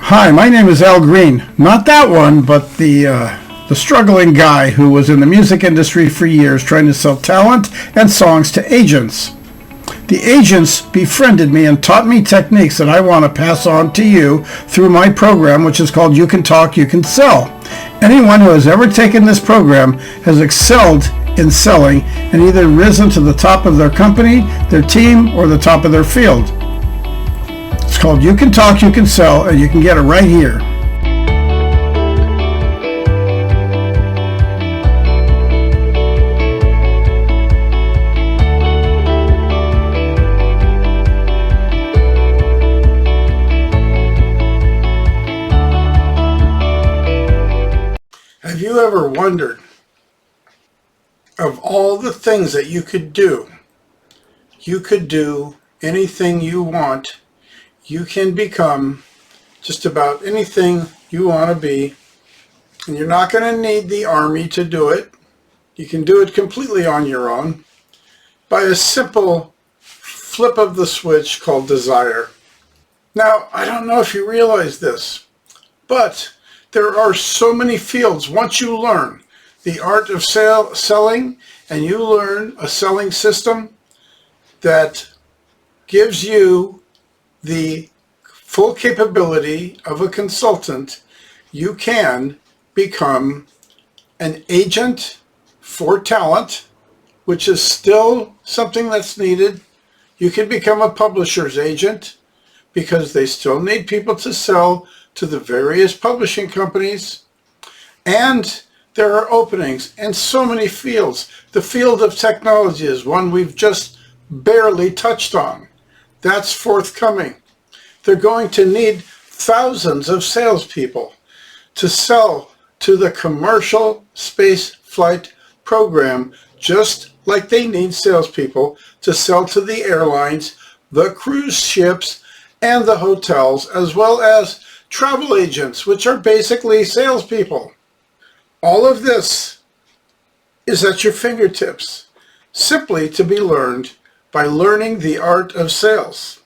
Hi, my name is Al Green. Not that one, but the struggling guy who was in the music industry for years trying to sell talent and songs to agents. The agents befriended me and taught me techniques that I want to pass on to you through my program, which is called You Can Talk, You Can Sell. Anyone who has ever taken this program has excelled in selling and either risen to the top of their company, their team, or the top of their field. It's called You Can Talk, You Can Sell, and you can get it right here. Have you ever wondered, of all the things that you could do anything you want. You can become just about anything you want to be, and you're not going to need the army to do it. You can do it completely on your own by a simple flip of the switch called desire. Now, I don't know if you realize this, but there are so many fields. Once you learn the art of selling and you learn a selling system that gives you the full capability of a consultant, you can become an agent for talent, which is still something that's needed. You can become a publisher's agent because they still need people to sell to the various publishing companies. And there are openings in so many fields. The field of technology is one we've just barely touched on. That's forthcoming. They're going to need thousands of salespeople to sell to the commercial space flight program, just like they need salespeople to sell to the airlines, the cruise ships, and the hotels, as well as travel agents, which are basically salespeople. All of this is at your fingertips, simply to be learned by learning the art of sales.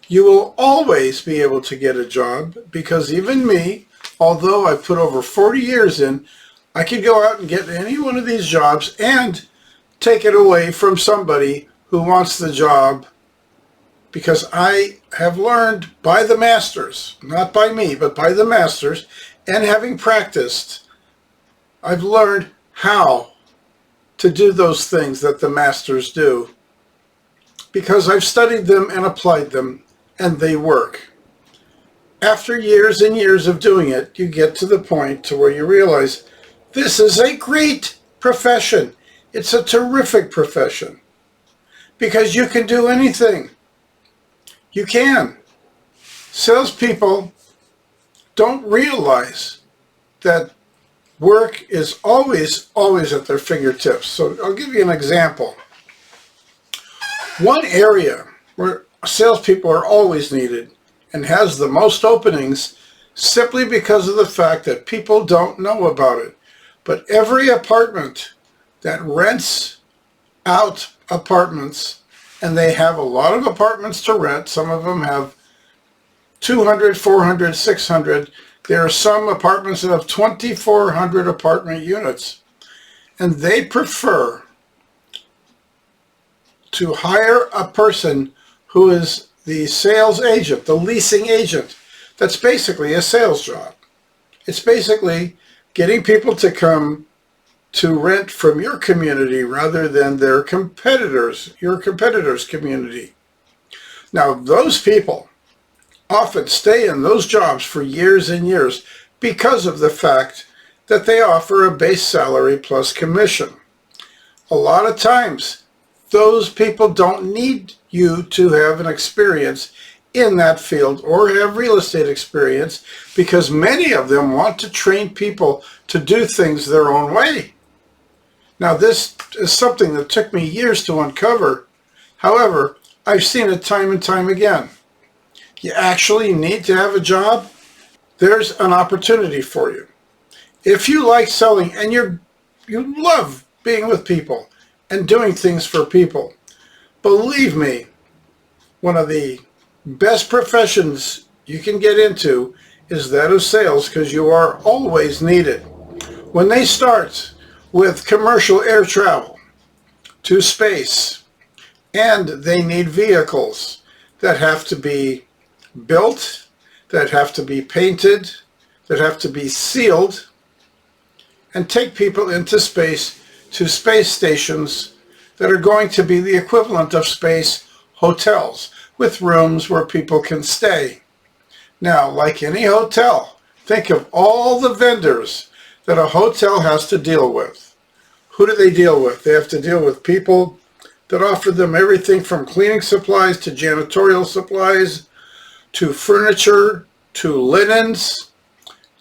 You will always be able to get a job because even me, although I've put over 40 years in, I could go out and get any one of these jobs and take it away from somebody who wants the job, because I have learned by the masters, not by me, but by the masters, and having practiced, I've learned how to do those things that the masters do, because I've studied them and applied them, and they work. After years and years of doing it, you get to the point to where you realize this is a great profession. It's a terrific profession because you can do anything. You can. Salespeople don't realize that work is always at their fingertips. So I'll give you an example. One area where salespeople are always needed and has the most openings simply because of the fact that people don't know about it. But every apartment that rents out apartments, and they have a lot of apartments to rent, some of them have 200, 400, 600. There are some apartments that have 2,400 apartment units, and they prefer to hire a person who is the sales agent, the leasing agent. That's basically a sales job. It's basically getting people to come to rent from your community rather than their competitors, your competitors' community. Now, those people often stay in those jobs for years and years because of the fact that they offer a base salary plus commission. A lot of times, those people don't need you to have an experience in that field or have real estate experience, because many of them want to train people to do things their own way. Now, this is something that took me years to uncover. However, I've seen it time and time again. You actually need to have a job. There's an opportunity for you. If you like selling and you love being with people and doing things for people, believe me, one of the best professions you can get into is that of sales, because you are always needed. When they start with commercial air travel to space, and they need vehicles that have to be built, that have to be painted, that have to be sealed, and take people into space to space stations that are going to be the equivalent of space hotels with rooms where people can stay. Now, like any hotel, think of all the vendors that a hotel has to deal with. Who do they deal with? They have to deal with people that offer them everything from cleaning supplies to janitorial supplies to furniture to linens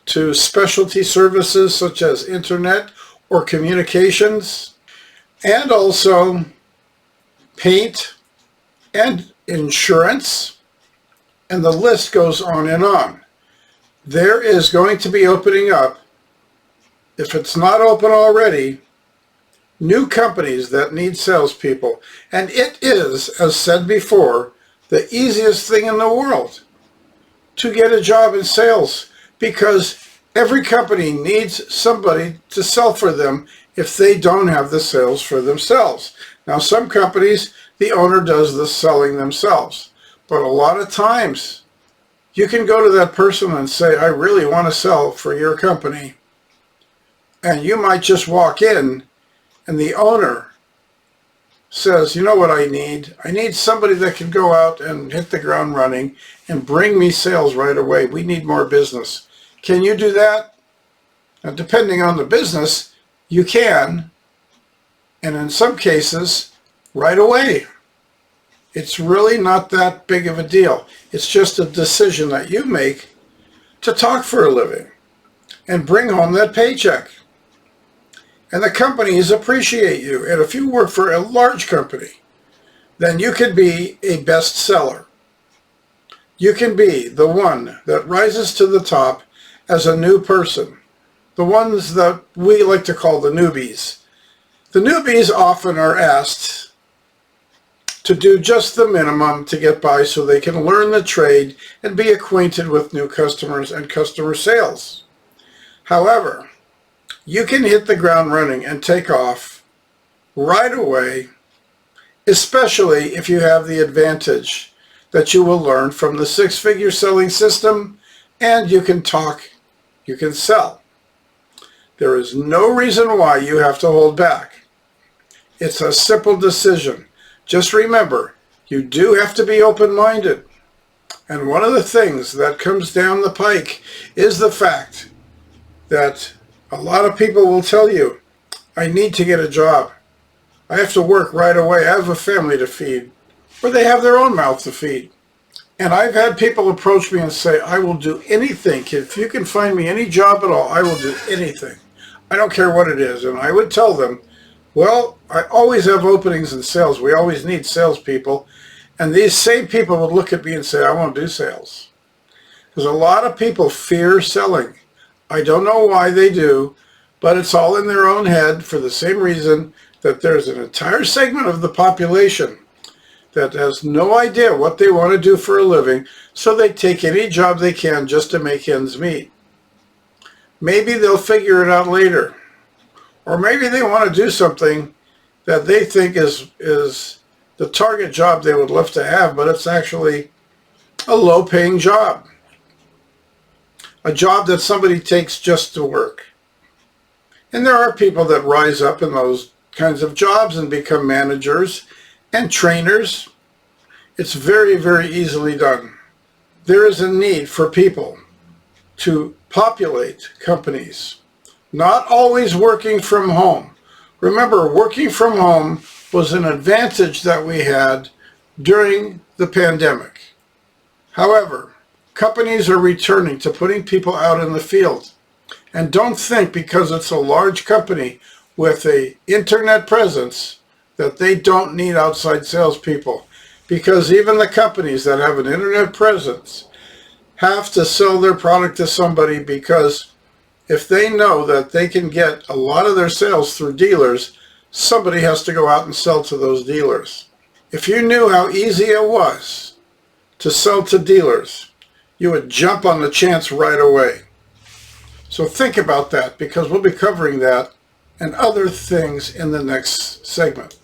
to specialty services such as internet or communications, and also paint and insurance, and the list goes on and on. There is going to be opening up, if it's not open already, new companies that need salespeople. And it is, as said before, the easiest thing in the world to get a job in sales, because every company needs somebody to sell for them if they don't have the sales for themselves. Now, some companies, the owner does the selling themselves. But a lot of times, you can go to that person and say, I really want to sell for your company. And you might just walk in and the owner says, you know what I need? I need somebody that can go out and hit the ground running and bring me sales right away. We need more business. Can you do that? Now, depending on the business, you can. And in some cases, right away. It's really not that big of a deal. It's just a decision that you make to talk for a living and bring home that paycheck. And the companies appreciate you. And if you work for a large company, then you can be a bestseller. You can be the one that rises to the top as a new person. The ones that we like to call the newbies. The newbies often are asked to do just the minimum to get by so they can learn the trade and be acquainted with new customers and customer sales. However, you can hit the ground running and take off right away, especially if you have the advantage that you will learn from the six-figure selling system, and you can talk, you can sell. There is no reason why you have to hold back. It's a simple decision. Just remember, you do have to be open-minded. And one of the things that comes down the pike is the fact that a lot of people will tell you, I need to get a job. I have to work right away. I have a family to feed. Or they have their own mouth to feed. And I've had people approach me and say, I will do anything. If you can find me any job at all, I will do anything. I don't care what it is. And I would tell them, well, I always have openings in sales. We always need salespeople. And these same people would look at me and say, I won't do sales. Because a lot of people fear selling. I don't know why they do, but it's all in their own head for the same reason that there's an entire segment of the population that has no idea what they want to do for a living, so they take any job they can just to make ends meet. Maybe they'll figure it out later. Or maybe they want to do something that they think is the target job they would love to have, but it's actually a low-paying job. A job that somebody takes just to work. And there are people that rise up in those kinds of jobs and become managers and trainers. It's very, very easily done. There is a need for people to populate companies, not always working from home. Remember, working from home was an advantage that we had during the pandemic. However, companies are returning to putting people out in the field. And don't think because it's a large company with an internet presence that they don't need outside salespeople. Because even the companies that have an internet presence have to sell their product to somebody, because if they know that they can get a lot of their sales through dealers, somebody has to go out and sell to those dealers. If you knew how easy it was to sell to dealers, you would jump on the chance right away. So think about that, because we'll be covering that and other things in the next segment.